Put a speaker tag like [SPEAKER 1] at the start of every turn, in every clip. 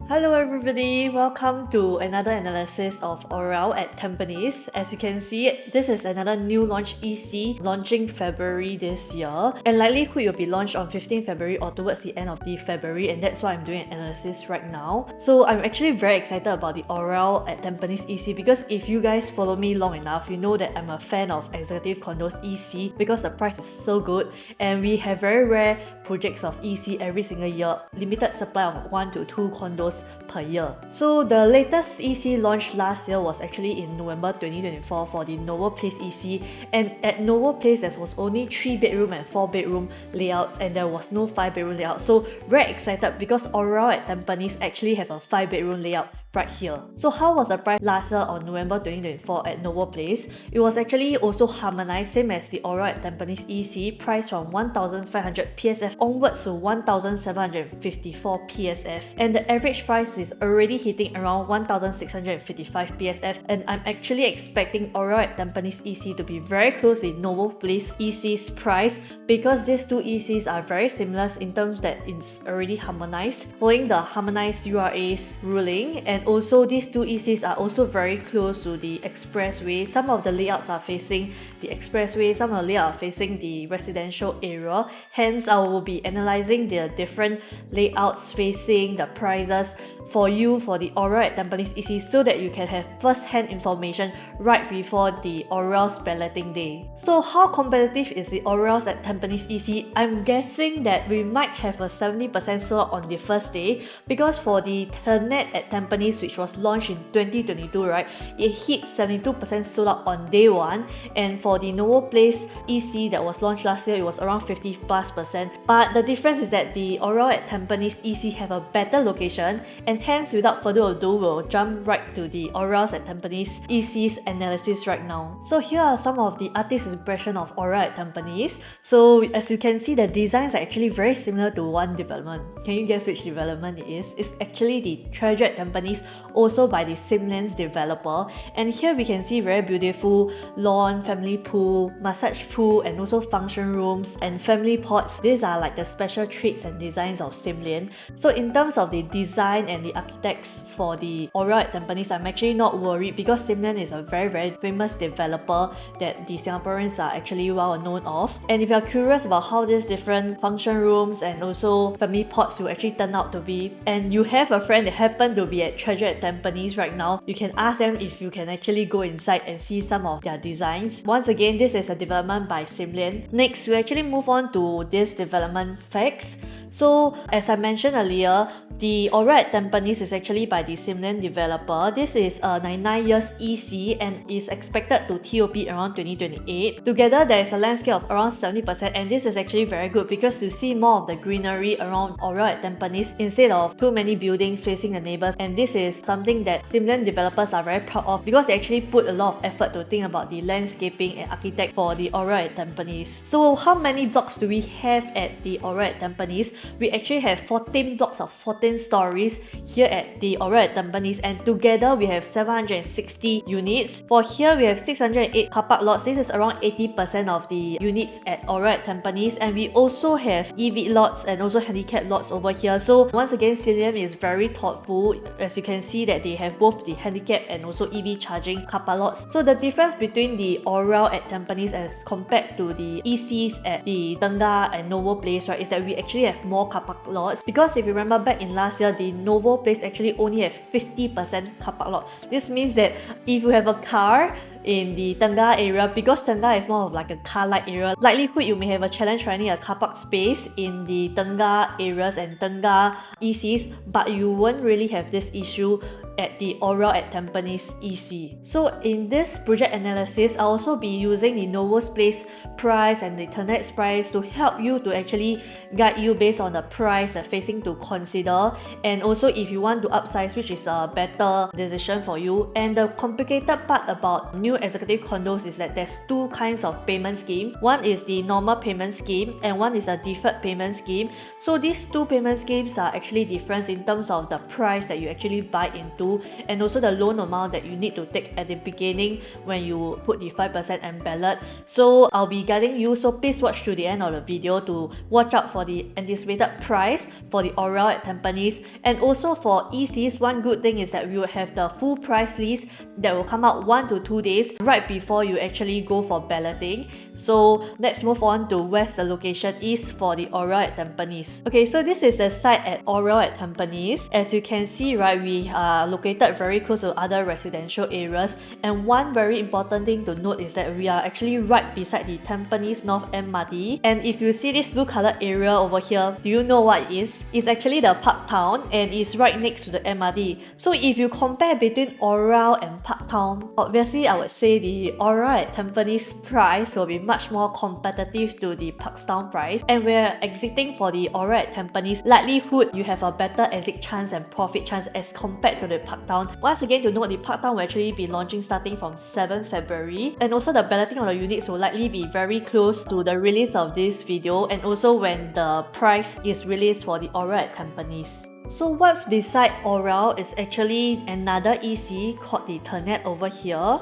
[SPEAKER 1] Hello everybody, welcome to another analysis of Aurelle at Tampines. As you can see, this is another new launch EC launching February this year, and likelihood will be launched on 15th February or towards the end of the February, and that's why I'm doing an analysis right now. So I'm actually very excited about the Aurelle at Tampines EC because if you guys follow me long enough, you know that I'm a fan of executive condos EC because the price is so good and we have very rare projects of EC every single year, limited supply of 1 to 2 condos per year. So the latest EC launched last year was actually in November 2024 for the Novo Place EC, and at Novo Place there was only 3 bedroom and 4 bedroom layouts and there was no 5 bedroom layout. So very excited because Aurelle at Tampines actually have a 5 bedroom layout right here. So how was the price last year on November 2024 at Novo Place? It was actually also harmonized, same as the Aurelle at Tampines EC, priced from 1,500 PSF onwards to 1,754 PSF, and the average price is already hitting around 1,655 PSF, and I'm actually expecting Aurelle at Tampines EC to be very close to Novo Place EC's price because these two ECs are very similar in terms that it's already harmonized following the harmonized URA's ruling, and also these two ECs are also very close to the expressway. Some of the layouts are facing the expressway, some of the layouts are facing the residential area. Hence, I will be analyzing the different layouts facing the prices for you for the Aurelle at Tampines EC so that you can have first-hand information right before the Aurelle's balloting day. So how competitive is the Aurelle's at Tampines EC? I'm guessing that we might have a 70% sold out on the first day because for the Ternet at Tampines, which was launched in 2022, right, it hit 72% sold out on day 1, and for the Novo Place EC that was launched last year, it was around 50+%. But the difference is that the Aurelle at Tampines EC have a better location, and hence without further ado, we'll jump right to the Aurelle's at Tampines EC's analysis right now. So here are some of the artist impression of Aurelle at Tampines. So as you can see, the designs are actually very similar to one development. Can you guess which development it is? It's actually the Treasure at Tampines, also by the Simlands developer. And here we can see very beautiful lawn, family pool, massage pool, and also function rooms and family pots. These are like the special traits and designs of Simlan. So in terms of the design and the architects for the Aurelle at Tampines, I'm actually not worried because Simlan is a very famous developer that the Singaporeans are actually well known of. And if you're curious about how these different function rooms and also family pots will actually turn out to be, and you have a friend that happen to be at Treasure at Tampines right now, you can ask them if you can actually go inside and see some of their designs. Once again, this is a development by Simlan. Next, we actually move on to this development facts. So as I mentioned earlier, the Aurelle at Tampines is actually by the Simlan developer. This is a 99 years EC and is expected to TOP around 2028. Together, there is a landscape of around 70%, and this is actually very good because you see more of the greenery around Aurelle at Tampines instead of too many buildings facing the neighbors, and this is something that Simlan developers are very proud of because they actually put a lot of effort to think about the landscaping and architect for the Aurelle at Tampines. So how many blocks do we have at the Aurelle at Tampines? We actually have 14 blocks of 14 stories here at the Aurelle at Tampines, and together we have 760 units. For here, we have 608 car park lots. This is around 80% of the units at Aurelle at Tampines, and we also have EV lots and also handicap lots over here. So once again, Cilium is very thoughtful. As you can see that they have both the handicap and also EV charging car park lots. So the difference between the Aurelle at Tampines as compared to the ECs at the Tengah and Novo Place, right, is that we actually have more car park lots, because if you remember back in last year, the Novo Place actually only have 50% car park lot. This means that if you have a car in the Tengah area, because Tengah is more of like a car light area, likelihood you may have a challenge finding a car park space in the Tengah areas and Tengah ECs, but you won't really have this issue at the Aurelle at Tampines EC. So in this project analysis, I'll also be using the Novo's Place price and the Ternet's price to help you to actually guide you based on the price that facing to consider, and also if you want to upsize, which is a better decision for you. And the complicated part about new executive condos is that there's two kinds of payment scheme. One is the normal payment scheme and one is a deferred payment scheme. So these two payment schemes are actually different in terms of the price that you actually buy into. to, and also the loan amount that you need to take at the beginning when you put the 5% and ballot. So I'll be guiding you, so please watch to the end of the video to watch out for the anticipated price for the Aurelle at Tampines. And also for ECs, one good thing is that we will have the full price list that will come out 1 to 2 days right before you actually go for balloting. So let's move on to where's the location is for the Aurelle at Tampines. Okay, so this is the site at Aurelle at Tampines. As you can see, right, we are located very close to other residential areas, and one very important thing to note is that we are actually right beside the Tampines North MRT. And if you see this blue color area over here, do you know what it is? It's actually the Parktown, and it's right next to the MRT. So if you compare between Aurelle and Parktown, obviously I would say the Aurelle at Tampines price will be much more competitive to the Parktown price, and we're exiting for the Aurelle at Tampines. Likelihood you have a better exit chance and profit chance as compared to the Parktown. Once again, to note, the Parktown will actually be launching starting from 7 February, and also the balloting of the units will likely be very close to the release of this video, and also when the price is released for the Aurelle at Tampines. So what's beside Aurelle is actually another EC called the Ternate over here.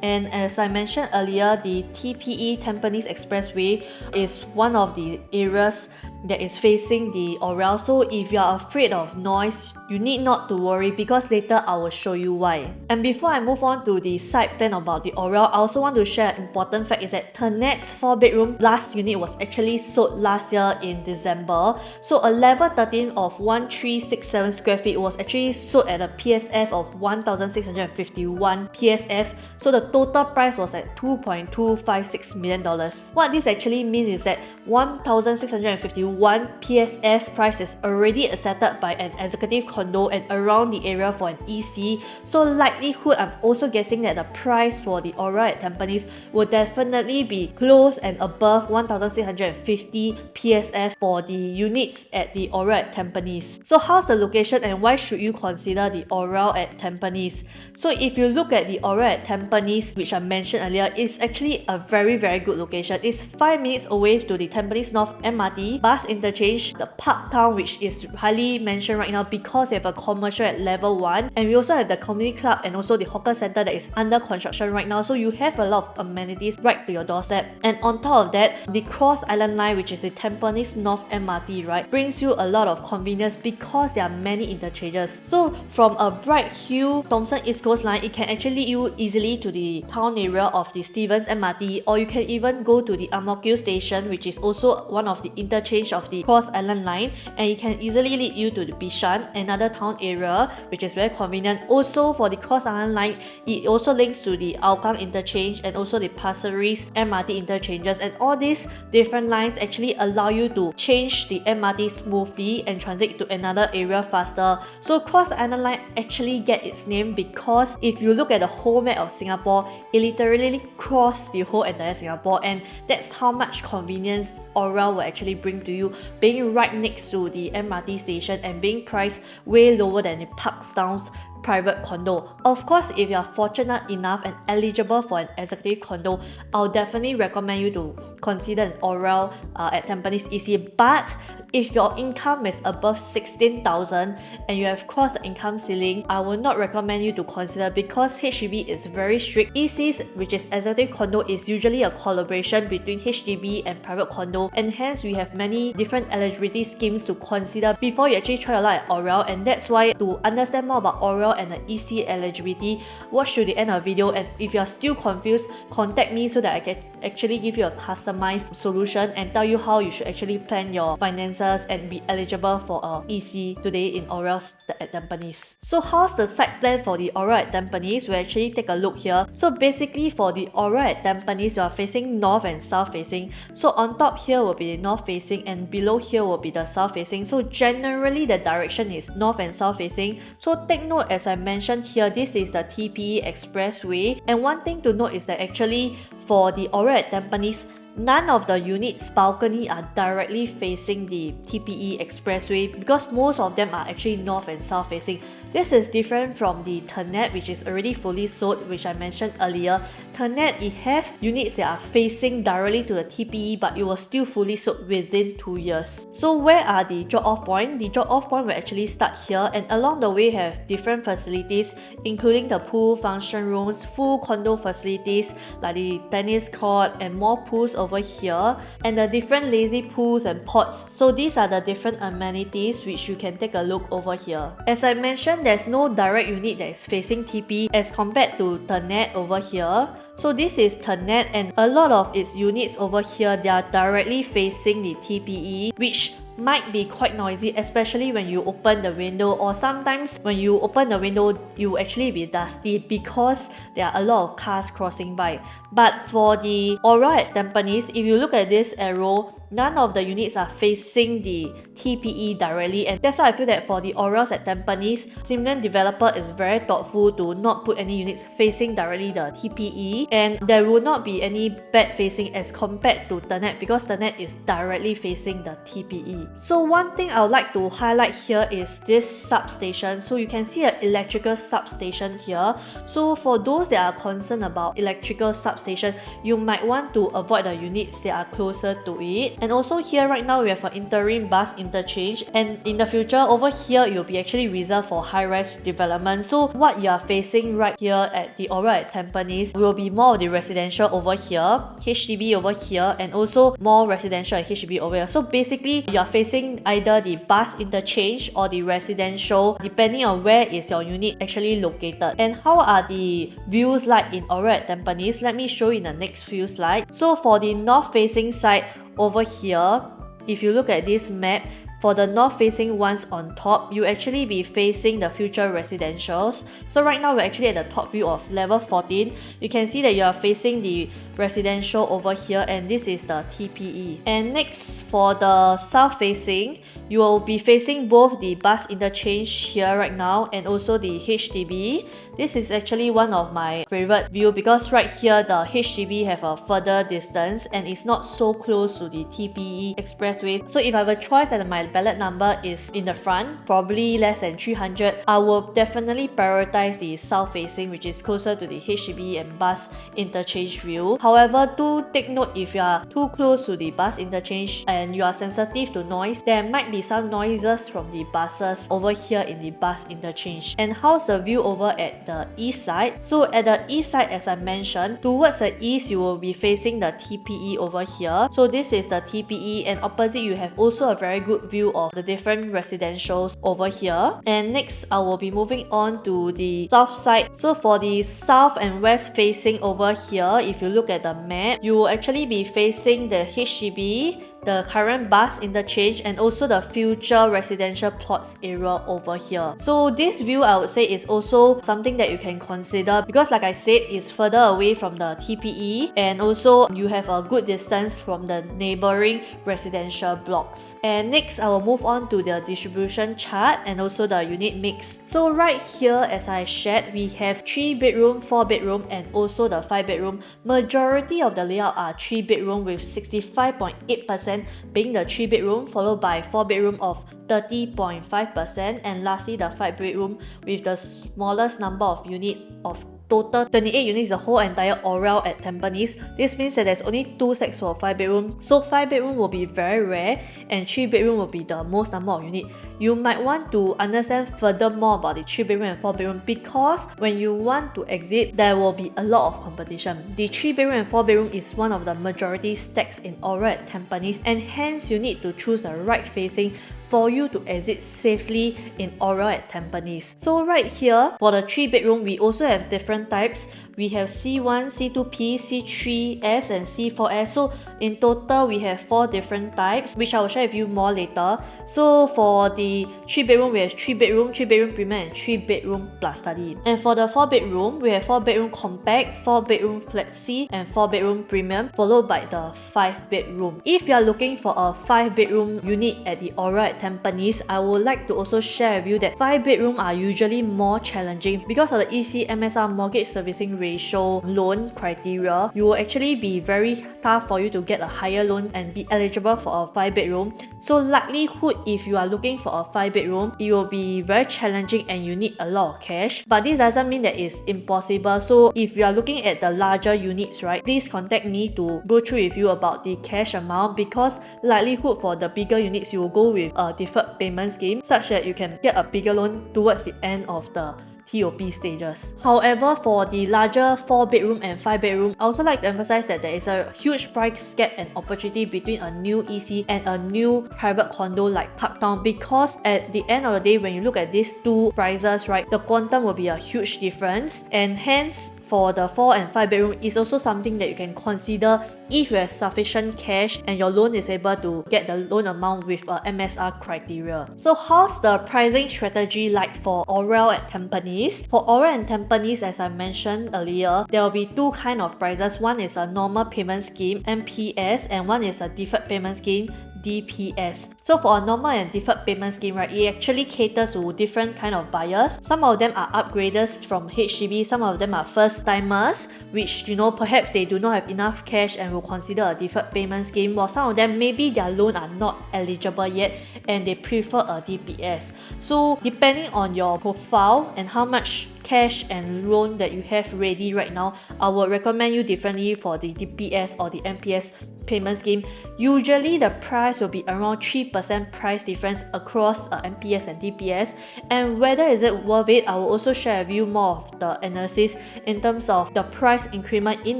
[SPEAKER 1] And as I mentioned earlier, the TPE Tampines Expressway is one of the areas that is facing the Aurelle. So if you are afraid of noise, you need not to worry, because later I will show you why. And before I move on to the side plan about the Aurelle, I also want to share an important fact is that Ternate's 4-bedroom last unit was actually sold last year in December. So a level 13 of 1367 square feet was actually sold at a PSF of 1,651 PSF. So the total price was at $2.256 million. What this actually means is that 1,651 PSF price is already accepted by an executive condo and around the area for an EC. So likelihood, I'm also guessing that the price for the Aurelle at Tampines will definitely be close and above 1,650 PSF for the units at the Aurelle at Tampines. So how's the location and why should you consider the Aurelle at Tampines? So if you look at the Aurelle at Tampines, which I mentioned earlier, it's actually a very good location. It's 5 minutes away to the Tampines North MRT, bus interchange, the Parktown, which is highly mentioned right now because we have a commercial at level 1, and we also have the community club and also the hawker center that is under construction right now. So you have a lot of amenities right to your doorstep. And on top of that, the Cross Island Line, which is the Tampines North MRT, right, brings you a lot of convenience because there are many interchanges. So from a Bright Hill Thomson East Coast Line, it can actually lead you easily to the town area of the Stevens MRT, or you can even go to the Ang Mo Kio station, which is also one of the interchange of the Cross Island Line, and it can easily lead you to the Bishan, another town area, which is very convenient. Also for the Cross Island Line, it also links to the Hougang interchange and also the Pasir Ris MRT interchanges, and all these different lines actually allow you to change the MRT smoothly and transit to another area faster. So Cross Island Line actually get its name because if you look at the whole map of Singapore, it literally crosses the whole entire Singapore, and that's how much convenience Aurelle will actually bring to you, being right next to the MRT station and being priced way lower than the Parktown's private condo. Of course, if you are fortunate enough and eligible for an executive condo, I'll definitely recommend you to consider an Aurelle at Tampines EC. But if your income is above 16,000 and you have crossed the income ceiling, I will not recommend you to consider because HDB is very strict. ECs, which is executive condo, is usually a collaboration between HDB and private condo, and hence we have many different eligibility schemes to consider before you actually try your luck at Aurelle. And that's why, to understand more about Aurelle and the EC eligibility, watch to the end of the video. And if you are still confused, contact me so that I can actually give you a customized solution and tell you how you should actually plan your finances and be eligible for a EC today in Aurelle at Tampines. So how's the site plan for the Aurelle at Tampines? We'll actually take a look here. So basically for the Aurelle at Tampines, you are facing north and south facing. So on top here will be the north facing and below here will be the south facing. So generally the direction is north and south facing. So take note, as I mentioned here, this is the TPE Expressway, and one thing to note is that actually for the Aurelle at Tampines, none of the units' balcony are directly facing the TPE expressway because most of them are actually north and south facing. This is different from the Ternate, which is already fully sold, which I mentioned earlier. Ternate, it have units that are facing directly to the TPE, but it was still fully sold within 2 years. So where are the drop-off point? The drop-off point will actually start here, and along the way have different facilities, including the pool, function rooms, full condo facilities like the tennis court, and more pools over here, and the different lazy pools and pods. So these are the different amenities which you can take a look over here. As I mentioned, there's no direct unit that is facing TP as compared to Ternate over here. So this is Ternate, and a lot of its units over here, they are directly facing the TPE, which might be quite noisy, especially when you open the window, or sometimes when you open the window, you actually be dusty because there are a lot of cars crossing by. But for the Aurelle at Tampines, if you look at this arrow, none of the units are facing the TPE directly, and that's why I feel that for the Aurelles at Tampines, Simeon developer is very thoughtful to not put any units facing directly the TPE, and there will not be any bad facing as compared to Ternate because Ternate is directly facing the TPE. So one thing I would like to highlight here is this substation. So you can see an electrical substation here. So for those that are concerned about electrical substation, you might want to avoid the units that are closer to it. And also here right now we have an interim bus interchange, and in the future over here it will be actually reserved for high-rise development. So what you are facing right here at the Aurelle at Tampines will be more of the residential over here, HDB over here, and also more residential and HDB over here. So basically you are facing either the bus interchange or the residential depending on where is your unit actually located. And how are the views like in Aurelle at Tampines? Let me show you in the next few slides. So for the north facing side over here, if you look at this map, for the north facing ones on top, you actually be facing the future residentials. So right now we're actually at the top view of level 14. You can see that you are facing the residential over here, and this is the TPE. And next, for the south facing, you will be facing both the bus interchange here right now and also the HDB. This is actually one of my favorite view because right here the HDB have a further distance and it's not so close to the TPE expressway. So if I have a choice and my ballot number is in the front, probably less than 300, I will definitely prioritize the south facing, which is closer to the HDB and bus interchange view. However, do take note, if you are too close to the bus interchange and you are sensitive to noise, there might be some noises from the buses over here in the bus interchange. And how's the view over at the east side? So at the east side, as I mentioned, towards the east you will be facing the TPE over here. So this is the TPE, and opposite you have also a very good view of the different residentials over here. And next I will be moving on to the south side. So for the south and west facing over here, if you look at the map, you will actually be facing the HDB, the current bus interchange, and also the future residential plots area over here. So this view I would say is also something that you can consider because like I said, it's further away from the TPE, and also you have a good distance from the neighboring residential blocks. And next I will move on to the distribution chart and also the unit mix. So right here, as I shared, we have 3 bedroom, 4 bedroom, and also the 5 bedroom. Majority of the layout are 3 bedroom with 65.8% being the 3 bedroom, followed by 4 bedroom of 30.5%, and lastly the 5 bedroom with the smallest number of unit of total 28 units, the whole entire Aurelle at Tampines. This means that there's only 2 sets for 5 bedroom. So 5 bedroom will be very rare and 3 bedroom will be the most number of unit. You might want to understand further more about the 3 bedroom and 4 bedroom because when you want to exit, there will be a lot of competition. The 3 bedroom and 4 bedroom is one of the majority stacks in Aurelle at Tampines, and hence you need to choose the right facing for you to exit safely in Aurelle at Tampines. So right here, for the 3 bedroom, we also have different types. We have C1, C2P, C3S, and C4S. So in total, we have 4 different types, which I will share with you more later. So for the 3 bedroom, we have 3 bedroom, 3 bedroom premium, and 3 bedroom plus study. And for the 4 bedroom, we have 4 bedroom compact, 4 bedroom flexi, and 4 bedroom premium, followed by the 5 bedroom. If you are looking for a 5 bedroom unit at the Aurelle at Tampines, I would like to also share with you that 5 bedroom are usually more challenging because of the EC MSR mortgage servicing rate ratio loan criteria, you will actually be very tough for you to get a higher loan and be eligible for a 5-bedroom. So likelihood if you are looking for a 5-bedroom, it will be very challenging and you need a lot of cash. But this doesn't mean that it's impossible. So if you are looking at the larger units, right, please contact me to go through with you about the cash amount, because likelihood for the bigger units, you will go with a deferred payment scheme such that you can get a bigger loan towards the end of the TOP stages. However, for the larger 4-bedroom and 5-bedroom, I also like to emphasize that there is a huge price gap and opportunity between a new EC and a new private condo like Parktown, because at the end of the day, when you look at these two prices, right, the quantum will be a huge difference, and hence for the 4 and 5 bedroom is also something that you can consider if you have sufficient cash and your loan is able to get the loan amount with a MSR criteria. So how's the pricing strategy like for Aurelle at Tampines? For Aurelle and Tampines, as I mentioned earlier, there will be two kind of prices. One is a normal payment scheme, MPS, and one is a deferred payment scheme, DPS. So for a normal and deferred payment scheme, right, it actually caters to different kind of buyers. Some of them are upgraders from HDB, some of them are first timers, which perhaps they do not have enough cash and will consider a deferred payment scheme, while some of them maybe their loan are not eligible yet and they prefer a DPS. So depending on your profile and how much cash and loan that you have ready right now, I would recommend you differently for the DPS or the MPS payment scheme. Usually the price will be around 3% price difference across MPS and DPS, and whether is it worth it, I will also share with you more of the analysis in terms of the price increment in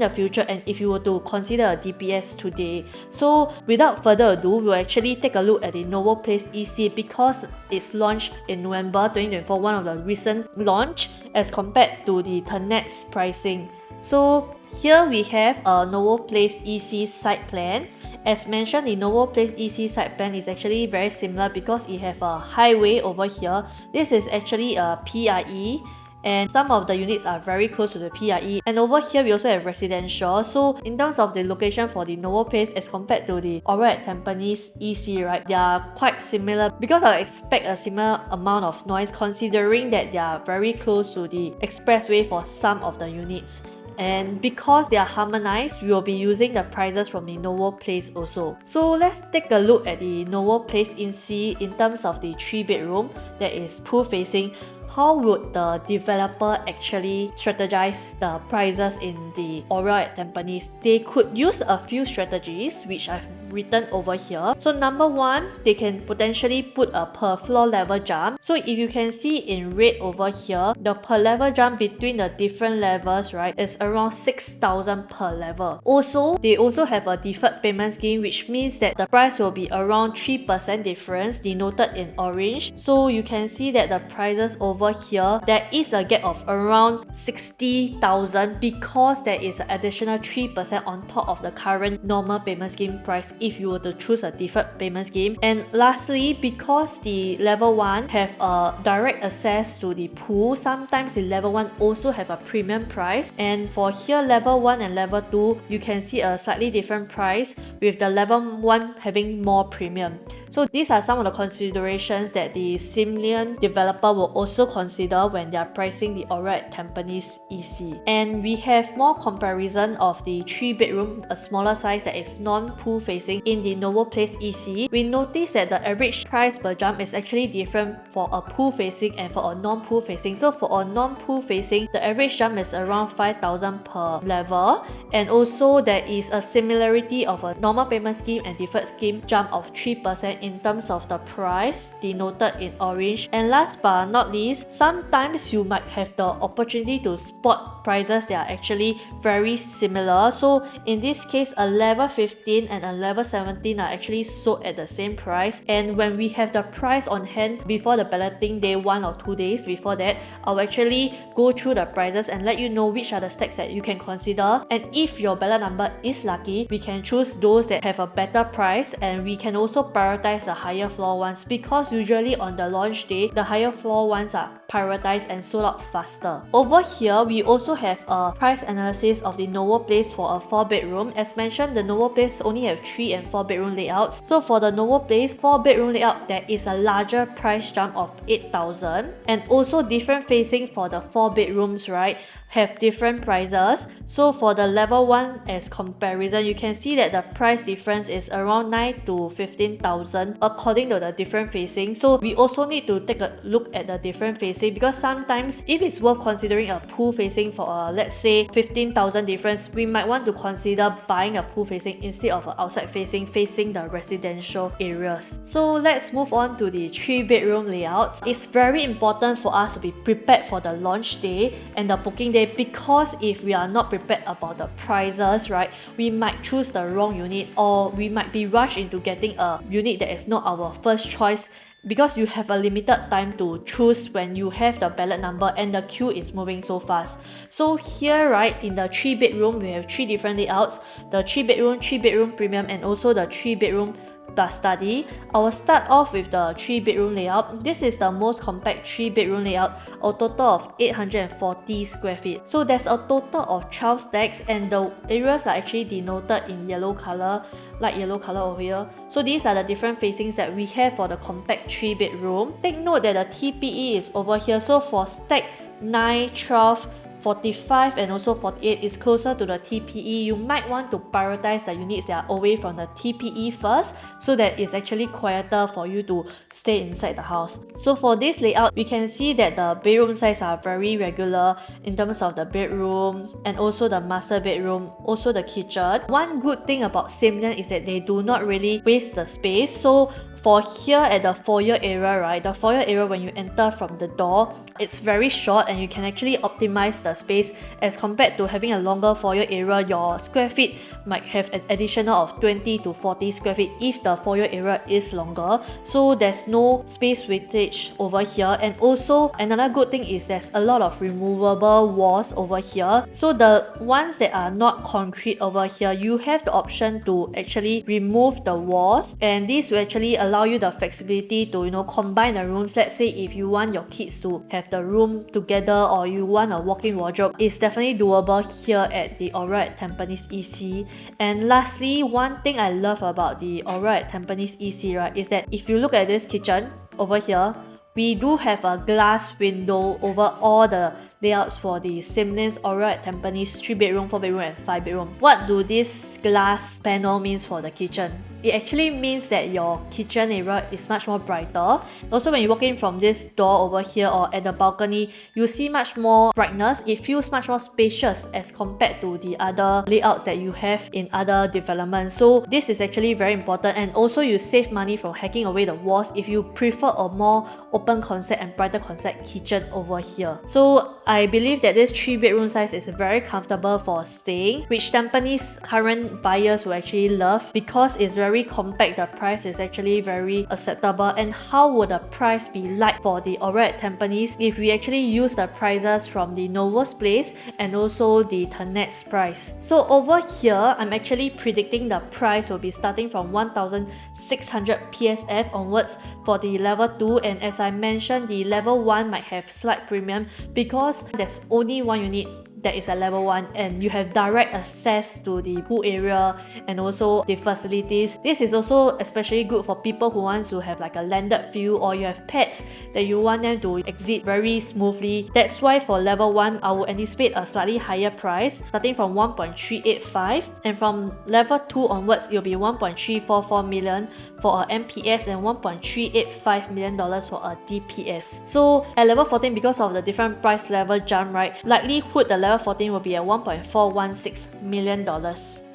[SPEAKER 1] the future and if you were to consider a DPS today. So without further ado, we'll actually take a look at the Novo Place EC because it's launched in November 2024, one of the recent launch as compared to the Ternet's pricing. So here we have a Novo Place EC site plan. As mentioned, the Novo Place EC site plan is actually very similar because it have a highway over here. This is actually a PRE, and some of the units are very close to the PRE, and over here we also have residential. So in terms of the location for the Novo Place as compared to the Aurelle at Tampines EC, right, they are quite similar because I expect a similar amount of noise considering that they are very close to the expressway for some of the units. And because they are harmonized, we will be using the prices from the Novo Place also. So let's take a look at the Novo Place EC in terms of the 3-bedroom that is pool facing. How would the developer actually strategize the prices in the Aurelle at Tampines? They could use a few strategies which I've written over here. So number one, they can potentially put a per floor level jump. So if you can see in red over here, the per level jump between the different levels, right, is around 6,000 per level. Also, they also have a deferred payment scheme, which means that the price will be around 3% difference denoted in orange. So you can see that the prices over here, there is a gap of around 60,000 because there is an additional 3% on top of the current normal payment scheme price if you were to choose a deferred payment scheme. And lastly, because the level 1 have a direct access to the pool, sometimes the level 1 also have a premium price, and for here level 1 and level 2 you can see a slightly different price with the level 1 having more premium. So these are some of the considerations that the Simlian developer will also consider when they are pricing the Aurelle at Tampines EC. And we have more comparison of the 3-bedroom, a smaller size that is non-pool facing in the Novo Place EC. We notice that the average price per jump is actually different for a pool facing and for a non-pool facing. So for a non-pool facing, the average jump is around 5,000 per level, and also there is a similarity of a normal payment scheme and deferred scheme jump of 3% in terms of the price denoted in orange. And last but not least, sometimes you might have the opportunity to spot prices that are actually very similar. So in this case, a level 15 and a level 17 are actually sold at the same price, and when we have the price on hand before the balloting day, 1 or 2 days before that, I'll actually go through the prices and let you know which are the stacks that you can consider, and if your ballot number is lucky, we can choose those that have a better price, and we can also prioritize the higher floor ones because usually on the launch day, the higher floor ones are prioritized and sold out faster. Over here, we also have a price analysis of the Novo Place for a 4-bedroom. As mentioned, the Novo Place only have 3 3 and 4 bedroom layouts. So for the Novo Place 4 bedroom layout, there is a larger price jump of 8,000, and also different facing for the 4 bedrooms, right, have different prices. So for the level 1 as comparison, you can see that the price difference is around 9 to 15,000 according to the different facing. So we also need to take a look at the different facing, because sometimes if it's worth considering a pool facing for let's say 15,000 difference, we might want to consider buying a pool facing instead of an outside facing the residential areas. So let's move on to the 3 bedroom layouts. It's very important for us to be prepared for the launch day and the booking day, because if we are not prepared about the prices, right, we might choose the wrong unit, or we might be rushed into getting a unit that is not our first choice, because you have a limited time to choose when you have the ballot number and the queue is moving so fast. So here, right, in the 3 bedroom, we have 3 different layouts: the 3 bedroom premium, and also the 3 bedroom plus study. I will start off with the 3 bedroom layout. This is the most compact 3 bedroom layout, a total of 840 square feet. So there's a total of 12 stacks, and the areas are actually denoted in yellow color, light yellow color over here. So these are the different facings that we have for the compact 3 bedroom. Take note that the TPE is over here. So for stack 9, 12, 45 and also 48 is closer to the TPE. You might want to prioritize the units that are away from the TPE first, so that it's actually quieter for you to stay inside the house. So for this layout, we can see that the bedroom size are very regular in terms of the bedroom and also the master bedroom, also the kitchen. One good thing about Simlian is that they do not really waste the space. So for here at the foyer area, right, the foyer area, when you enter from the door, it's very short and you can actually optimize the space as compared to having a longer foyer area. Your square feet might have an additional of 20 to 40 square feet if the foyer area is longer. So there's no space wastage over here. And also another good thing is there's a lot of removable walls over here. So the ones that are not concrete over here, you have the option to actually remove the walls, and this will actually allow you the flexibility to, you know, combine the rooms. Let's say if you want your kids to have the room together, or you want a walk-in wardrobe, it's definitely doable here at the Aurelle at Tampines EC. And lastly, one thing I love about the Aurelle at Tampines EC, right, is that if you look at this kitchen over here, we do have a glass window over all the layouts for the Simlian's Aurelle at Tampines 3 bedroom, 4 bedroom and 5 bedroom. What do this glass panel means for the kitchen? It actually means that your kitchen area is much more brighter. Also, when you walk in from this door over here or at the balcony, you see much more brightness. It feels much more spacious as compared to the other layouts that you have in other developments. So this is actually very important, and also you save money from hacking away the walls if you prefer a more open concept and brighter concept kitchen over here. So I believe that this 3 bedroom size is very comfortable for staying, which Tampines current buyers will actually love, because it's very compact. The price is actually very acceptable. And how would the price be like for the Aurelle at Tampines if we actually use the prices from the Novo's Place and also the Ternet's price? So over here, I'm actually predicting the price will be starting from 1,600 PSF onwards for the level 2, and as I mentioned, the level 1 might have slight premium because there's only one unit that is at level 1 and you have direct access to the pool area and also the facilities. This is also especially good for people who want to have like a landed view, or you have pets that you want them to exit very smoothly. That's why for level 1, I will anticipate a slightly higher price starting from 1.385, and from level 2 onwards, it'll be 1.344 million for a MPS and $1.385 million for a DPS. So at level 14, because of the different price level jump, right, likelihood the level 14 will be at $1.416 million.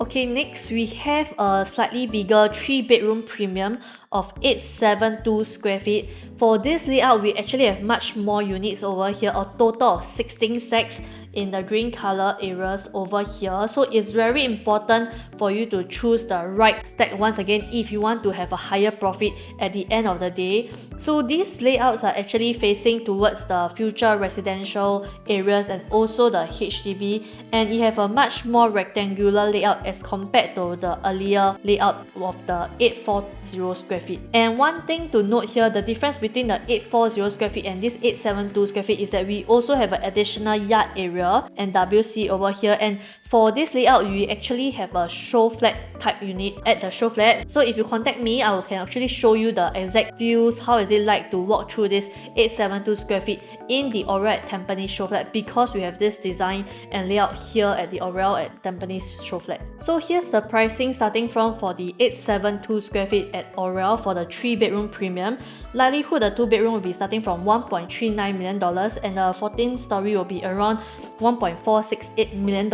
[SPEAKER 1] Okay, next we have a slightly bigger 3 bedroom premium of 872 square feet. For this layout, we actually have much more units over here, a total of 16 stacks in the green color areas over here. So it's very important for you to choose the right stack once again if you want to have a higher profit at the end of the day. So these layouts are actually facing towards the future residential areas and also the HDB, and you have a much more rectangular layout as compared to the earlier layout of the 840 square feet. And one thing to note here, the difference between the 840 square feet and this 872 square feet is that we also have an additional yard area and WC over here. And for this layout, we actually have a Showflat type unit at the Showflat. So if you contact me, I can actually show you the exact views, how is it like to walk through this 872 square feet in the Aurelle at Tampines Showflat, because we have this design and layout here at the Aurelle at Tampines Showflat. So here's the pricing starting from for the 872 square feet at Aurelle for the 3-bedroom premium. Likelihood the 2-bedroom will be starting from $1.39 million and the 14-story will be around $1.468 million.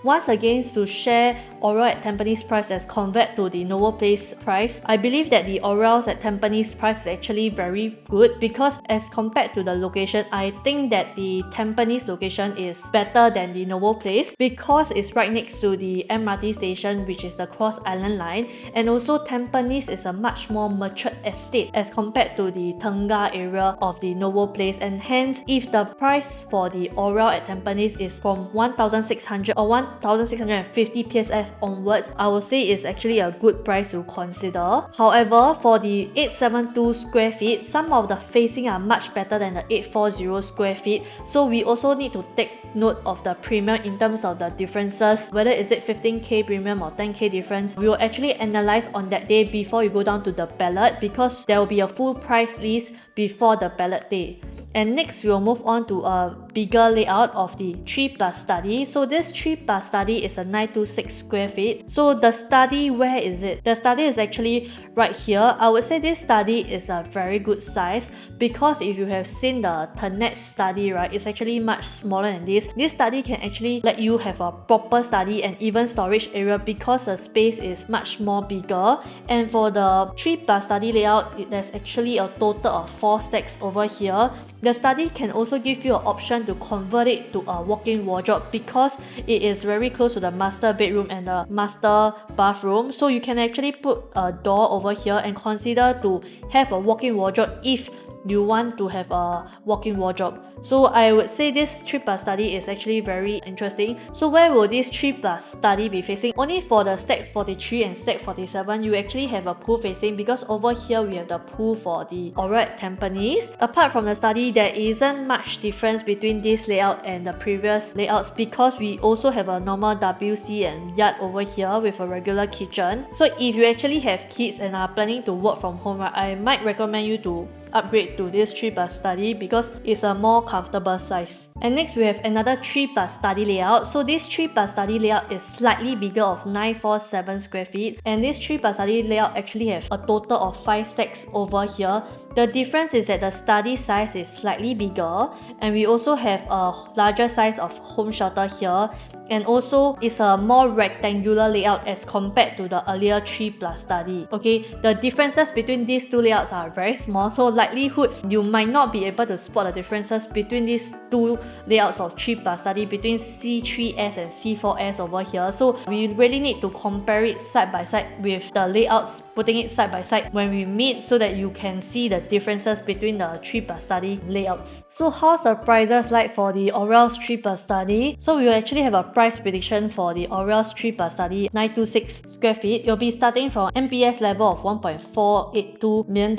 [SPEAKER 1] Once again, to share Aurelle at Tampines price as compared to the Novo Place price, I believe that the Aurelle's at Tampines price is actually very good, because as compared to the location, I think that the Tampines location is better than the Novo Place, because it's right next to the MRT station, which is the Cross Island line, and also Tampines is a much more matured estate as compared to the Tengah area of the Novo Place, and hence if the price for the Aurelle at Tampines is from 1,600 or 1,650 PSF onwards, I would say it's actually a good price to consider. However, for the 872 square feet, some of the facing are much better than the 840 square feet, so we also need to take note of the premium in terms of the differences, whether is it 15k premium or 10k difference. We will actually analyze on that day before you go down to the ballot, because there will be a full price list before the ballot day. And next, we will move on to a bigger layout of the 3+ study. So this 3+ study is a 926 square feet. So the study, where is it? The study is actually right here. I would say this study is a very good size, because if you have seen the Tenet study, right, it's actually much smaller than this. This study can actually let you have a proper study and even storage area, because the space is much more bigger. And for the 3+ study layout, there's actually a total of 4 stacks over here. The study can also give you an option to convert it to a walk-in wardrobe, because it is very close to the master bedroom and the master bathroom. So you can actually put a door over here and consider to have a walk-in wardrobe if you want to have a walk-in wardrobe. So I would say this 3+ study is actually very interesting. So where will this 3+ study be facing? Only for the stack 43 and stack 47, you actually have a pool facing, because over here we have the pool for the Aurelle at Tampines. Apart from the study, there isn't much difference between this layout and the previous layouts, because we also have a normal WC and yard over here with a regular kitchen. So if you actually have kids and are planning to work from home, right, I might recommend you to upgrade to this 3+ study, because it's a more comfortable size. And next, we have another 3+ study layout. So this 3+ study layout is slightly bigger of 947 square feet, and this 3+ study layout actually have a total of 5 stacks over here. The difference is that the study size is slightly bigger, and we also have a larger size of home shelter here, and also it's a more rectangular layout as compared to the earlier 3+ study. Okay, the differences between these two layouts are very small, so likelihood you might not be able to spot the differences between these two layouts of 3+ study between C3S and C4S over here. So we really need to compare it side by side with the layouts, putting it side by side when we meet, so that you can see the differences between the 3+ study layouts. So how's the prices like for the Aurelle's 3+ study? So we will actually have a price prediction for the Aurelle's 3+ study 926 square feet. It will be starting from MPS level of $1.482 million,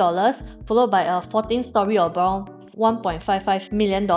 [SPEAKER 1] followed by a 14-story or around $1.55 million.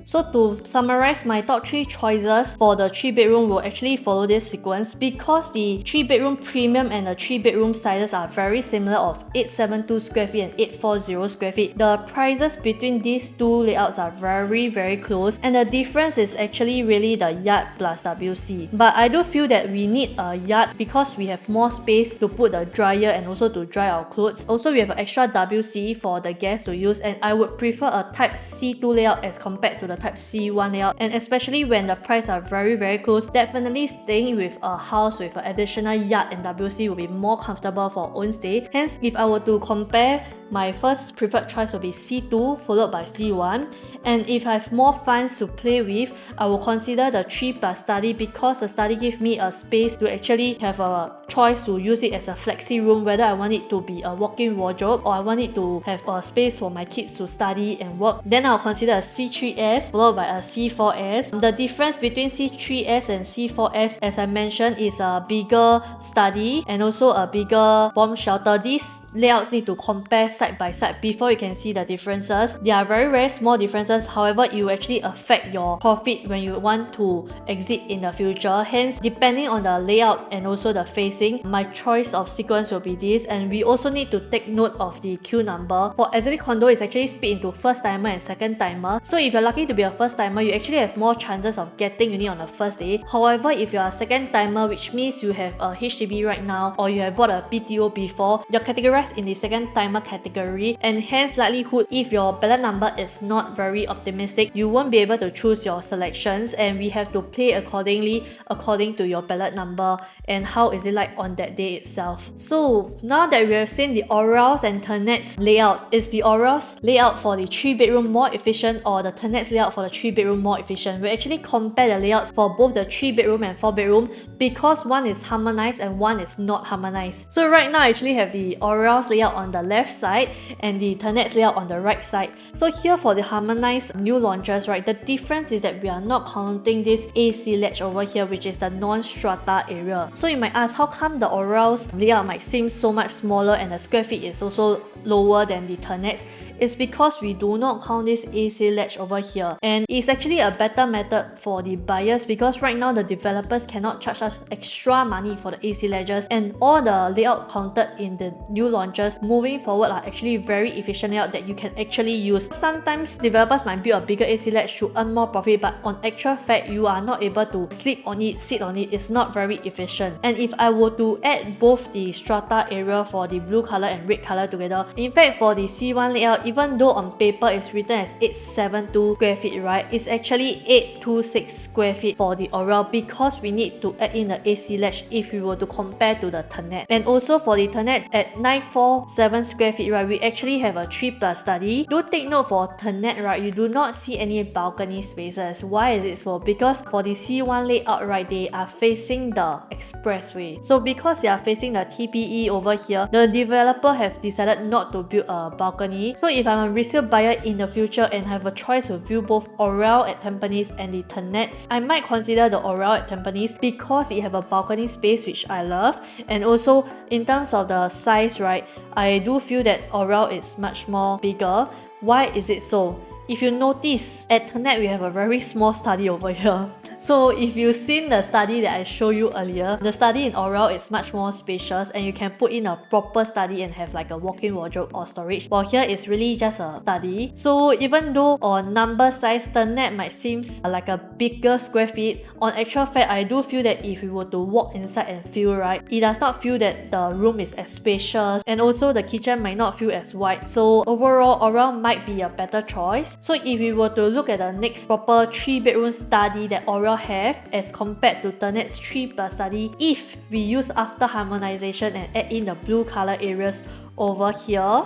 [SPEAKER 1] So to summarize, my top 3 choices for the 3-bedroom will actually follow this sequence, because the 3-bedroom premium and the 3-bedroom sizes are very similar of 872 square feet and 840 square feet. The prices between these two layouts are very close, and the difference is actually really the yard plus WC. But I do feel that we need a yard, because we have more space to put the dryer and also to dry our clothes. Also, we have an extra WC for the guests to use, and I would prefer a type C2 layout as compared to the type C1 layout. And especially when the price are very close, definitely staying with a house with an additional yard and WC will be more comfortable for own stay. Hence, if I were to compare, my first preferred choice will be C2 followed by C1. And if I have more funds to play with, I will consider the 3+ study, because the study gives me a space to actually have a choice to use it as a flexi room, whether I want it to be a walk-in wardrobe or I want it to have a space for my kids to study and work. Then I'll consider a C3S followed by a C4S. The difference between C3S and C4S, as I mentioned, is a bigger study and also a bigger bomb shelter. This layouts need to compare side by side before you can see the differences. There are very small differences, however it will actually affect your profit when you want to exit in the future. Hence, depending on the layout and also the facing, my choice of sequence will be this. And we also need to take note of the queue number. For exotic condo, it's actually split into first timer and second timer. So if you're lucky to be a first timer, you actually have more chances of getting unit on the first day. However, if you're a second timer, which means you have a HDB right now or you have bought a BTO before, you're categorized in the second timer category, and hence likelihood if your ballot number is not very optimistic, you won't be able to choose your selections, and we have to play accordingly according to your ballot number and how is it like on that day itself. So now that we have seen the Aurelle's and Ternet's layout, is the Aurelle's layout for the 3-bedroom more efficient or the Ternet's layout for the 3-bedroom more efficient? We actually compare the layouts for both the 3-bedroom and 4-bedroom because one is harmonized and one is not harmonized. So right now I actually have the Aurelle's layout on the left side and the Ternet's layout on the right side. So here for the harmonized new launches, right, the difference is that we are not counting this AC ledge over here, which is the non-strata area. So you might ask, how come the Aurelle's layout might seem so much smaller and the square feet is also lower than the Ternet's? It's because we do not count this AC ledge over here, and it's actually a better method for the buyers because right now the developers cannot charge us extra money for the AC ledges, and all the layout counted in the new launches moving forward are actually very efficient layout that you can actually use. Sometimes developers might build a bigger AC ledge to earn more profit, but on actual fact you are not able to sleep on it, sit on it. It's not very efficient. And if I were to add both the strata area for the blue color and red color together, in fact for the C1 layout, even though on paper it's written as 872 square feet, right, it's actually 826 square feet for the Aurelle because we need to add in the AC ledge if we were to compare to the Ternet. And also for the Ternet at 947 square feet, right, we actually have a 3+ study. Do take note for Ternet, right, you do not see any balcony spaces. Why is it so? Because for the C1 layout, right, they are facing the expressway. So because they are facing the TPE over here, the developer have decided not to build a balcony. So if I'm a resale buyer in the future and have a choice to view both Aurelle at Tampines and the Ternets, I might consider the Aurelle at Tampines because it have a balcony space, which I love. And also in terms of the size, right, I do feel that Aurelle is much more bigger. Why is it so? If you notice, at Ternet we have a very small study over here. So if you've seen the study that I showed you earlier, the study in Aurelle is much more spacious and you can put in a proper study and have like a walk-in wardrobe or storage. While here it's really just a study. So even though on number size, Ternet might seem like a bigger square feet, on actual fact, I do feel that if we were to walk inside and feel, right, it does not feel that the room is as spacious, and also the kitchen might not feel as wide. So overall, Aurelle might be a better choice. So if we were to look at the next proper 3-bedroom study that Aurelle have as compared to Ternet's 3+ study, if we use after harmonization and add in the blue color areas over here,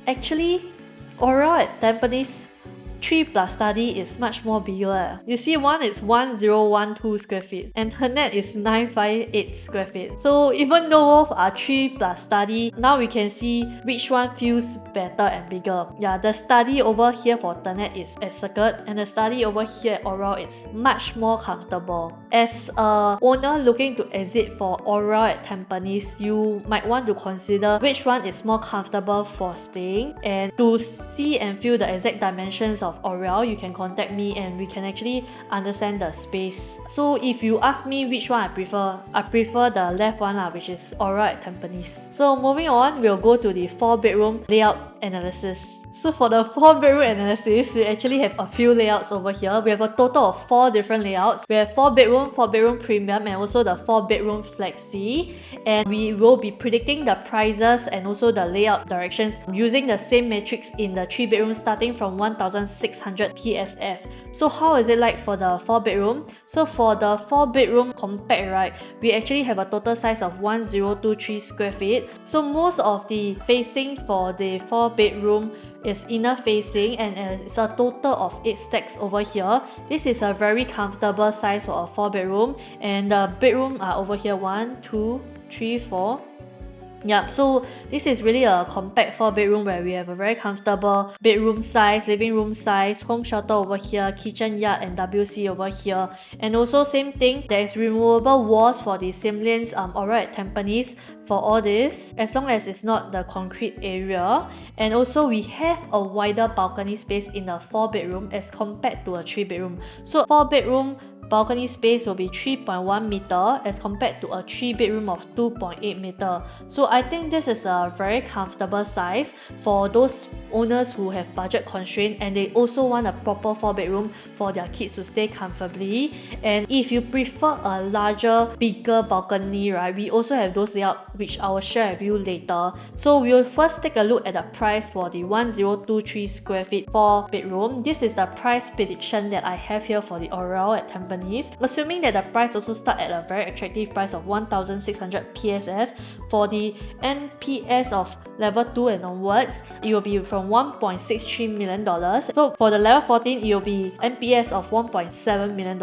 [SPEAKER 1] actually Aurelle at Tampines 3+ study is much more bigger. You see, one is 1012 square feet and Ternet is 958 square feet. So even though both are 3+ study, now we can see which one feels better and bigger. Yeah, the study over here for Ternet is as circled, and the study over here at Aurelle is much more comfortable. As a owner looking to exit for Aurelle at Tampines, you might want to consider which one is more comfortable for staying, and to see and feel the exact dimensions of Aurelle, you can contact me and we can actually understand the space. So if you ask me which one I prefer the left one, which is Aurelle at Tampines. So moving on, we'll go to the 4-bedroom layout analysis. So for the 4-bedroom analysis, we actually have a few layouts over here. We have a total of 4 different layouts. We have 4-bedroom, 4-bedroom premium, and also the 4-bedroom flexi. And we will be predicting the prices and also the layout directions using the same metrics in the 3-bedroom starting from 1,600 PSF. So how is it like for the 4-bedroom? So for the 4-bedroom compact, right, we actually have a total size of 1023 square feet. So most of the facing for the 4-bedroom is inner facing, and it's a total of 8 stacks over here. This is a very comfortable size for a 4-bedroom, and the bedroom are over here 1, 2, 3, 4, Yeah, so this is really a compact 4-bedroom where we have a very comfortable bedroom size, living room size, home shelter over here, kitchen yard and WC over here. And also same thing, there is removable walls for the Simlian's Aurelle at Tampines for all this, as long as it's not the concrete area. And also we have a wider balcony space in a 4-bedroom as compared to a 3-bedroom. So 4-bedroom balcony space will be 3.1 meter as compared to a 3-bedroom of 2.8 meter. So I think this is a very comfortable size for those owners who have budget constraint and they also want a proper 4-bedroom for their kids to stay comfortably. And if you prefer a larger, bigger balcony, right, we also have those layout which I will share with you later. So we will first take a look at the price for the 1023 square feet 4-bedroom. This is the price prediction that I have here for the Aurelle at Tampines. Assuming that the price also start at a very attractive price of 1,600 PSF, for the NPS of level 2 and onwards, it will be from $1.63 million. So for the level 14, it will be NPS of $1.7 million.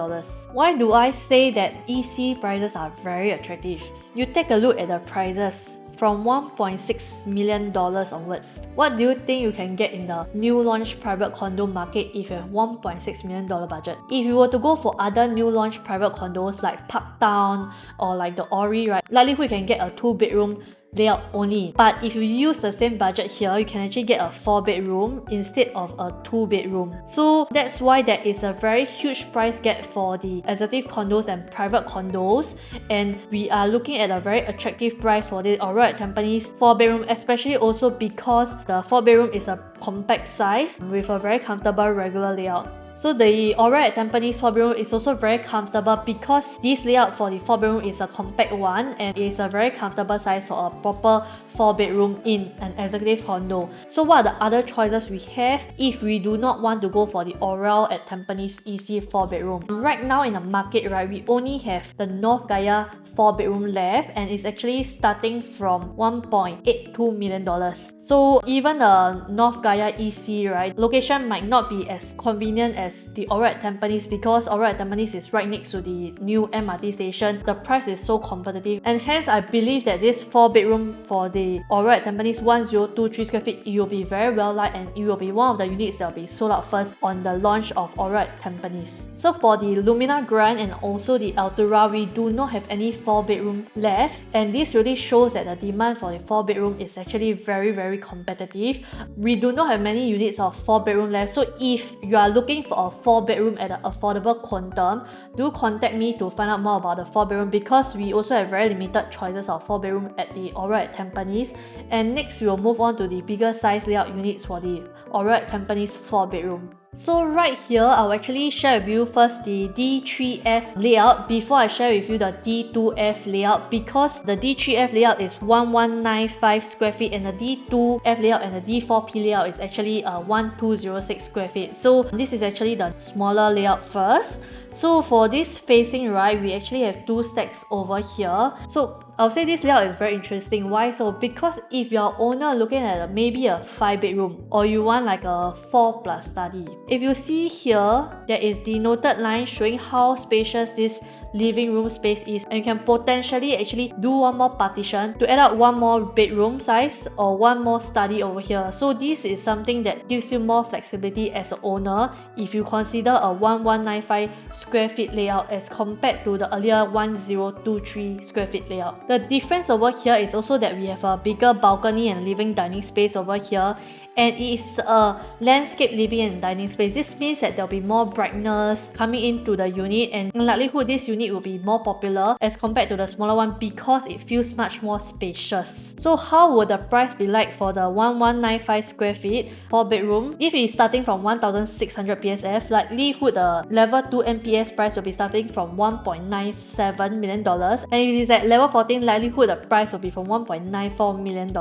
[SPEAKER 1] Why do I say that EC prices are very attractive? You take a look at the prices from $1.6 million onwards. What do you think you can get in the new launch private condo market if you have $1.6 million budget? If you were to go for other new launch private condos like Parktown or like the Ori, right, likelihood you can get a 2-bedroom layout only. But if you use the same budget here, you can actually get a 4-bedroom instead of a 2-bedroom. So that's why there is a very huge price gap for the executive condos and private condos, and we are looking at a very attractive price for the Aurelle at Tampines 4-bedroom, especially also because the 4-bedroom is a compact size with a very comfortable regular layout. So the Aurelle at Tampines 4-bedroom is also very comfortable because this layout for the 4-bedroom is a compact one and is a very comfortable size for a proper 4-bedroom in an executive condo. So what are the other choices we have if we do not want to go for the Aurelle at Tampines EC 4-bedroom? Right now in the market, right, we only have the North Gaia 4-bedroom left, and it's actually starting from $1.82 million. So even the North Gaia EC, right, location might not be as convenient as the Aurelle at Tampines because Aurelle at Tampines is right next to the new MRT station. The price is so competitive, and hence I believe that this 4-bedroom for the Aurelle at Tampines 1023 square feet, it will be very well liked and it will be one of the units that will be sold out first on the launch of Aurelle at Tampines. So for the Lumina Grand and also the Altura, we do not have any 4-bedroom left, and this really shows that the demand for the 4-bedroom is actually very competitive. We do not have many units of 4-bedroom left, so if you are looking for a 4-bedroom at an affordable quantum, do contact me to find out more about the 4-bedroom because we also have very limited choices of 4-bedroom at the Aurelle at Tampines. And next we will move on to the bigger size layout units for the Aurelle at Tampines 4-bedroom. So right here, I'll actually share with you first the D3F layout before I share with you the D2F layout, because the D3F layout is 1195 square feet and the D2F layout and the D4P layout is actually 1206 square feet. So this is actually the smaller layout first. So for this facing, right, we actually have 2 stacks over here. So I'll say this layout is very interesting. Why so? Because if you're owner looking at maybe a 5-bedroom or you want like a 4+ study, if you see here, there is denoted line showing how spacious this living room space is, and you can potentially actually do one more partition to add up one more bedroom size or one more study over here. So this is something that gives you more flexibility as an owner if you consider a 1195 square feet layout as compared to the earlier 1023 square feet layout. The difference over here is also that we have a bigger balcony and living dining space over here, and it is a landscape living and dining space. This means that there'll be more brightness coming into the unit, and in likelihood this unit will be more popular as compared to the smaller one because it feels much more spacious. So how would the price be like for the 1195 square feet 4-bedroom? If it's starting from 1600 PSF, likelihood the level 2 NPS price will be starting from $1.97 million, and if it is at level 14, likelihood the price will be from $1.94 million.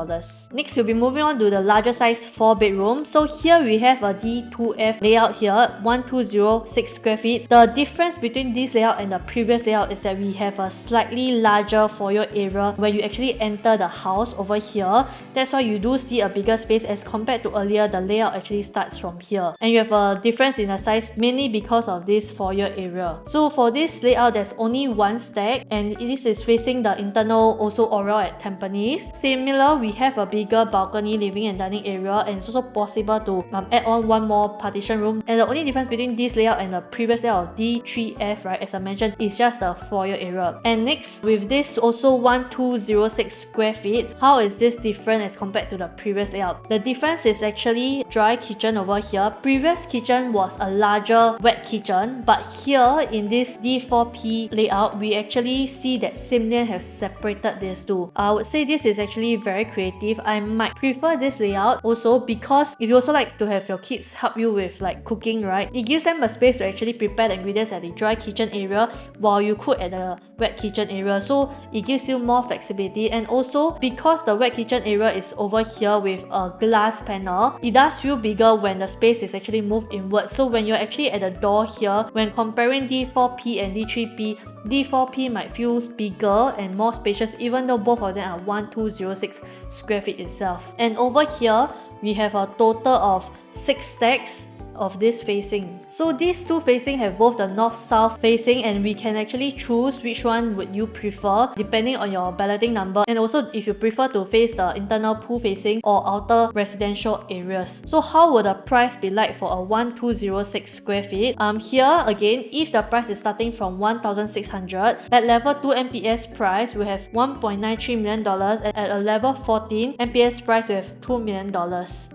[SPEAKER 1] Next, we'll be moving on to the larger size 4-bedroom. So here we have a D2F layout here, 1206 square feet. The difference between this layout and the previous layout is that we have a slightly larger foyer area when you actually enter the house over here. That's why you do see a bigger space as compared to earlier. The layout actually starts from here, and you have a difference in the size mainly because of this foyer area. So for this layout, there's only one stack, and this is facing the internal also Aurelle at Tampines. Similar, we have a bigger balcony living and dining area, and it's also possible to add on one more partition room. And the only difference between this layout and the previous layout of D3F, right, as I mentioned, is just the foyer area. And next, with this also 1206 square feet, how is this different as compared to the previous layout? The difference is actually dry kitchen over here. Previous kitchen was a larger wet kitchen, but here in this D4P layout, we actually see that Sim Lim have separated these two. I would say this is actually very creative. I might prefer this layout also because if you also like to have your kids help you with like cooking, right, it gives them a space to actually prepare the ingredients at the dry kitchen area while you cook at the wet kitchen area. So it gives you more flexibility, and also because the wet kitchen area is over here with a glass panel, it does feel bigger when the space is actually moved inwards. So when you're actually at the door here, when comparing D4P and D3P, D4P might feel bigger and more spacious even though both of them are 1206 square feet itself. And over here, we have a total of 6 stacks of this facing. So these two facing have both the north-south facing, and we can actually choose which one would you prefer depending on your balloting number, and also if you prefer to face the internal pool facing or outer residential areas. So how would the price be like for a 1206 square feet? Here again, if the price is starting from 1,600, at level 2 MPS price we have $1.93 million, and at a level 14 MPS price we have $2 million.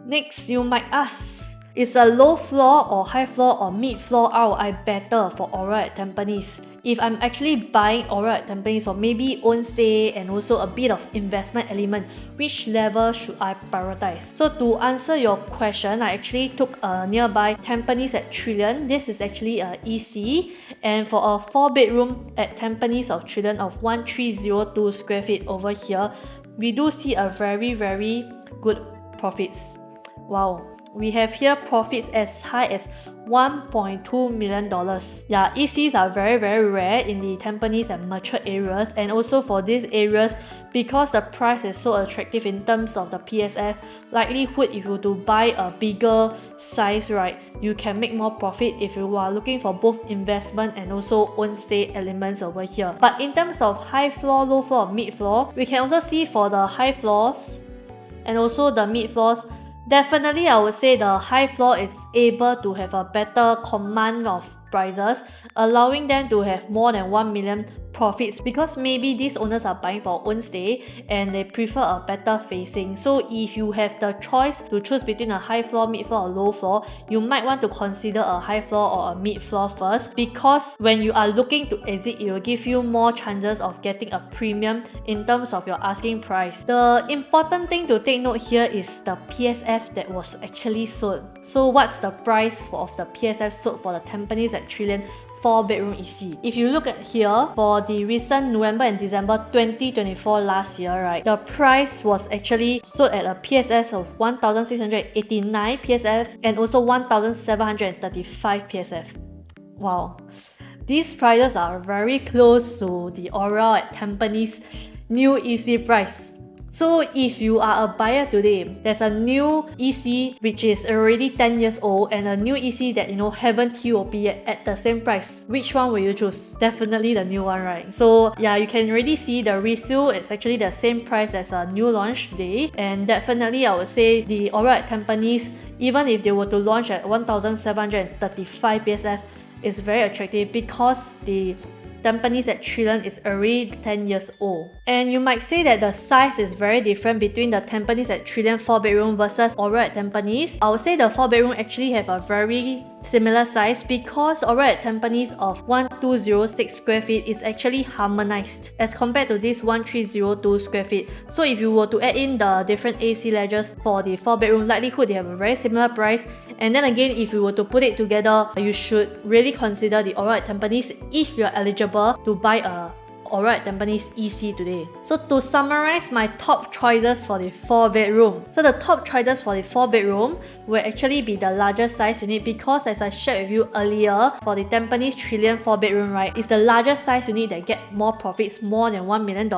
[SPEAKER 1] Next, you might ask, is a low floor or high floor or mid floor ROI better for Aurelle at Tampines? If I'm actually buying Aurelle at Tampines or maybe own stay and also a bit of investment element, which level should I prioritize? So to answer your question, I actually took a nearby Tampines at Trillion. This is actually a EC, and for a 4-bedroom at Tampines of Trillion of 1302 square feet over here, we do see a very good profits. Wow, we have here profits as high as $1.2 million. Yeah, ECs are very rare in the Tampines and mature areas, and also for these areas, because the price is so attractive in terms of the PSF, likelihood if you were to buy a bigger size, right, you can make more profit if you are looking for both investment and also own stay elements over here. But in terms of high floor, low floor, mid floor, we can also see for the high floors and also the mid floors, definitely I would say the high floor is able to have a better command of prices, allowing them to have more than 1 million profits, because maybe these owners are buying for own stay and they prefer a better facing. So if you have the choice to choose between a high floor, mid floor or low floor, you might want to consider a high floor or a mid floor first, because when you are looking to exit, it will give you more chances of getting a premium in terms of your asking price. The important thing to take note here is the PSF that was actually sold. So what's the price of the PSF sold for the Tampines at Trillion 4-bedroom EC? If you look at here, for the recent November and December 2024 last year, right, the price was actually sold at a PSF of 1,689 PSF and also 1,735 PSF. Wow, these prices are very close to the Aurelle at Tampines new EC price. So if you are a buyer today, there's a new EC which is already 10 years old and a new EC that haven't TOP yet at the same price. Which one will you choose? Definitely the new one, right? So yeah, you can already see the resale is actually the same price as a new launch today, and definitely I would say the Aurelle at Tampines, even if they were to launch at 1,735 PSF, is very attractive because the Tampines at Trillion is already 10 years old. And you might say that the size is very different between the Tampines at Trillion 4-bedroom versus Aurelle at Tampines. I would say the 4-bedroom actually have a very similar size because Aurelle at Tampines of 1206 square feet is actually harmonized as compared to this 1302 square feet. So if you were to add in the different AC ledgers for the 4-bedroom, likelihood they have a very similar price. And then again, if you were to put it together, you should really consider the Aurelle at Tampines if you're eligible to buy a Aurelle at Tampines EC today. So to summarize my top choices for the 4-bedroom. So the top choices for the 4-bedroom will actually be the largest size unit because as I shared with you earlier, for the Tampines Trillion 4-bedroom, right, it's the largest size unit that get more profits, more than $1 million,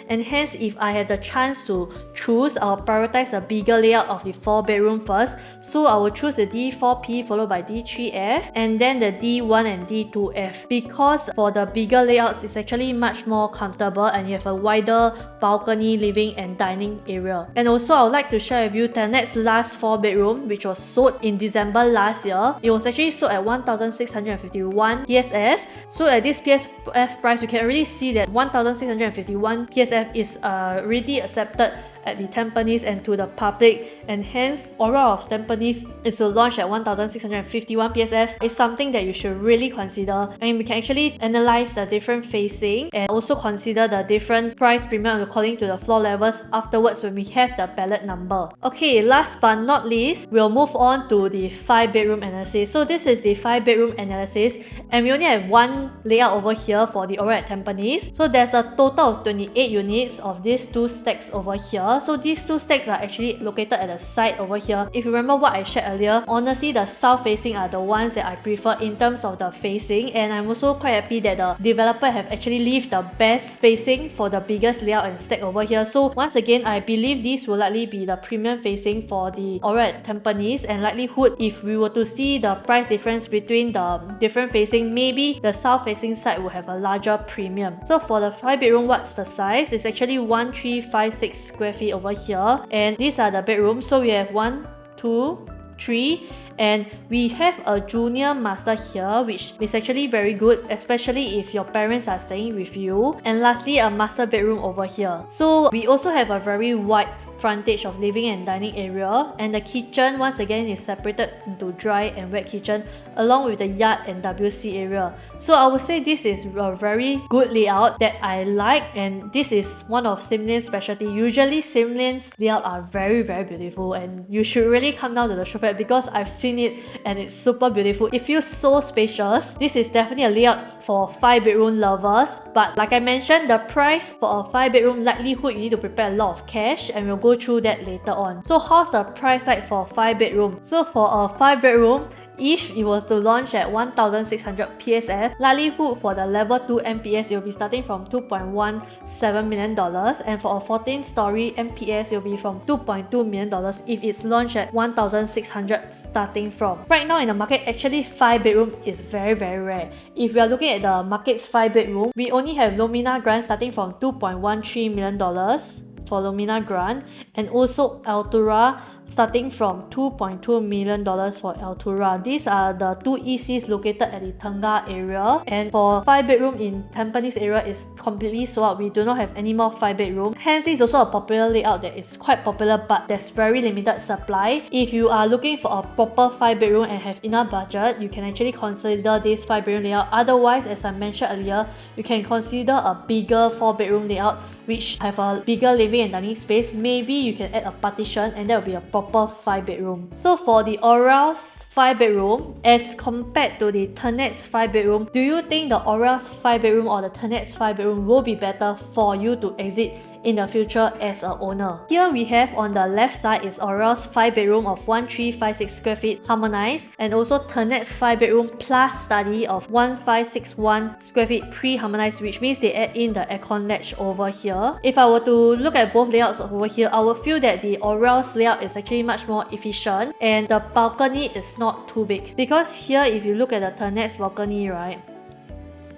[SPEAKER 1] and hence if I have the chance to choose, I'll prioritize a bigger layout of the 4-bedroom first. So I will choose the D4P followed by D3F and then the D1 and D2F because for the bigger layouts it's actually much more comfortable and you have a wider balcony, living and dining area. And also I would like to share with you Tenet's last 4-bedroom which was sold in December last year. It was actually sold at 1,651 PSF. So at this PSF price you can already see that 1,651 PSF is already accepted at the Tampines and to the public, and hence Aurelle of Tampines is to launch at 1,651 PSF is something that you should really consider, and we can actually analyze the different facing and also consider the different price premium according to the floor levels afterwards when we have the ballot number. Okay, last but not least, we'll move on to the 5-bedroom analysis. So this is the 5-bedroom analysis and we only have one layout over here for the Aurelle at Tampines. So there's a total of 28 units of these two stacks over here. So these two stacks are actually located at the side over here. If you remember what I shared earlier, honestly the south facing are the ones that I prefer in terms of the facing, and I'm also quite happy that the developer have actually left the best facing for the biggest layout and stack over here. So once again, I believe this will likely be the premium facing for the Aurelle at Tampines, and likelihood if we were to see the price difference between the different facing, maybe the south facing side will have a larger premium. So for the 5-bedroom, what's the size? It's actually 1356 square feet over here, and these are the bedrooms. So we have 1, 2, 3, and we have a junior master here, which is actually very good, especially if your parents are staying with you. And lastly, a master bedroom over here. So we also have a very wide frontage of living and dining area, and the kitchen once again is separated into dry and wet kitchen along with the yard and WC area. So I would say this is a very good layout that I like, and this is one of Sim Lien's specialty. Usually Sim Lien's layout are very beautiful, and you should really come down to the Showflat because I've seen it and it's super beautiful. It feels so spacious. This is definitely a layout for 5-bedroom lovers, but like I mentioned, the price for a 5-bedroom likelihood you need to prepare a lot of cash, and we'll go through that later on. So how's the price like for 5-bedroom? So for a 5-bedroom, if it was to launch at 1,600 PSF, likelihood for the level 2 MPS will be starting from $2.17 million, and for a 14-story MPS will be from $2.2 million if it's launched at 1,600 starting from. Right now in the market, actually 5-bedroom is very rare. If we are looking at the market's 5-bedroom, we only have Lumina Grand starting from $2.13 million for Lumina Grand, and also Altura starting from $2.2 million for Altura. These are the two ECs located at the Tengah area, and for 5-bedroom in Tampines area is completely sold out. We do not have any more 5-bedroom. Hence, it's also a popular layout that is quite popular, but there's very limited supply. If you are looking for a proper 5-bedroom and have enough budget, you can actually consider this 5-bedroom layout. Otherwise, as I mentioned earlier, you can consider a bigger 4-bedroom layout which have a bigger living and dining space. Maybe you can add a partition and that will be a proper 5-bedroom. So for the Aurelle's 5-bedroom as compared to the Tenet's 5-bedroom, do you think the Aurelle's 5-bedroom or the Tenet's 5-bedroom will be better for you to exit in the future as a owner? Here we have on the left side is Aurelle's 5-bedroom of 1356 square feet harmonized, and also Tenet's 5-bedroom plus study of 1561 square feet pre-harmonized, which means they add in the aircon latch over here. If I were to look at both layouts over here, I would feel that the Aurelle's layout is actually much more efficient and the balcony is not too big, because here if you look at the Tenet's balcony, right,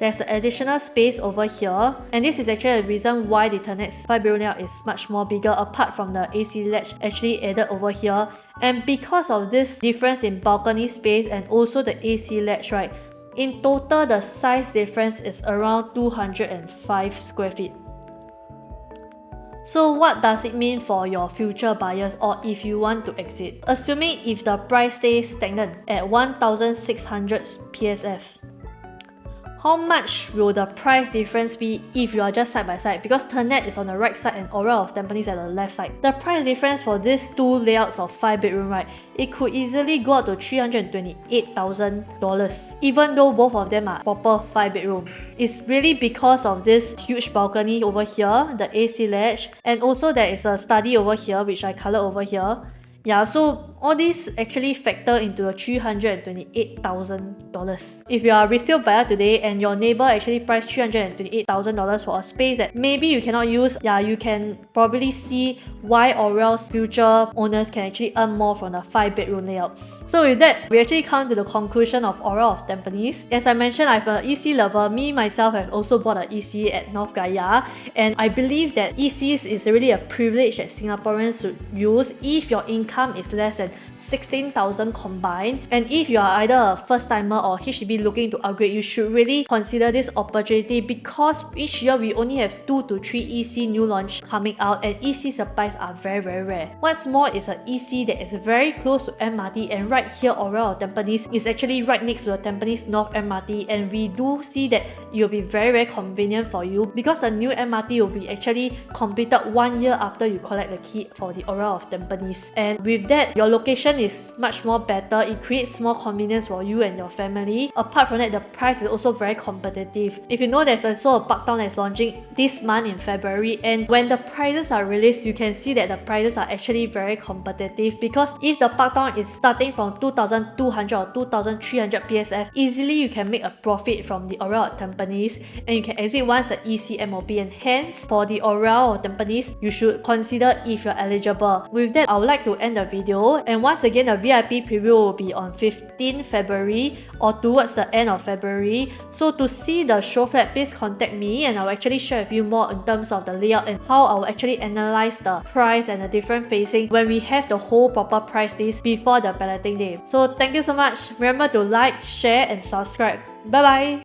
[SPEAKER 1] there's an additional space over here, and this is actually the reason why the Tenet's 5-bedroom layout is much more bigger apart from the AC latch actually added over here. And because of this difference in balcony space and also the AC latch, right, in total the size difference is around 205 square feet. So what does it mean for your future buyers or if you want to exit? Assuming if the price stays stagnant at 1,600 PSF, how much will the price difference be if you are just side by side? Because Ternate is on the right side and Aurelle of Tampines at the left side. The price difference for these two layouts of 5-bedroom, right, it could easily go up to $328,000, even though both of them are proper 5-bedroom. It's really because of this huge balcony over here, the AC ledge, and also there is a study over here which I color over here. Yeah, so all these actually factor into the $328,000. If you are a resale buyer today and your neighbor actually priced $328,000 for a space that maybe you cannot use, yeah, you can probably see why Aurelle's future owners can actually earn more from the 5-bedroom layouts. So with that, we actually come to the conclusion of Aurelle of Tampines. As I mentioned, I'm an EC lover. Me myself have also bought an EC at North Gaia, and I believe that ECs is really a privilege that Singaporeans should use if your income is less than 16,000 combined. And if you are either a first timer or HDB looking to upgrade, you should really consider this opportunity, because each year we only have 2 to 3 EC new launch coming out, and EC supplies are very rare. What's more is an EC that is very close to MRT, and right here Aurelle of Tampines is actually right next to the Tampines North MRT, and we do see that it will be very convenient for you, because the new MRT will be actually completed 1 year after you collect the key for the Aurelle of Tampines. And with that, your location is much more better. It creates more convenience for you and your family. Apart from that, the price is also very competitive. If you know, there's also a parktown that's launching this month in February, and when the prices are released, you can see that the prices are actually very competitive, because if the parktown is starting from 2,200 or 2,300 PSF, easily you can make a profit from the Aurelle of Tampines, and you can exit once the EC MOP, and hence for the Aurelle of Tampines, you should consider if you're eligible. With that, I would like to end the video, and once again, the VIP preview will be on 15 February or towards the end of February. So to see the Showflat, please contact me, and I'll actually share with you more in terms of the layout and how I'll actually analyze the price and the different facing when we have the whole proper price list before the balloting day. So thank you so much. Remember to like, share and subscribe. Bye bye.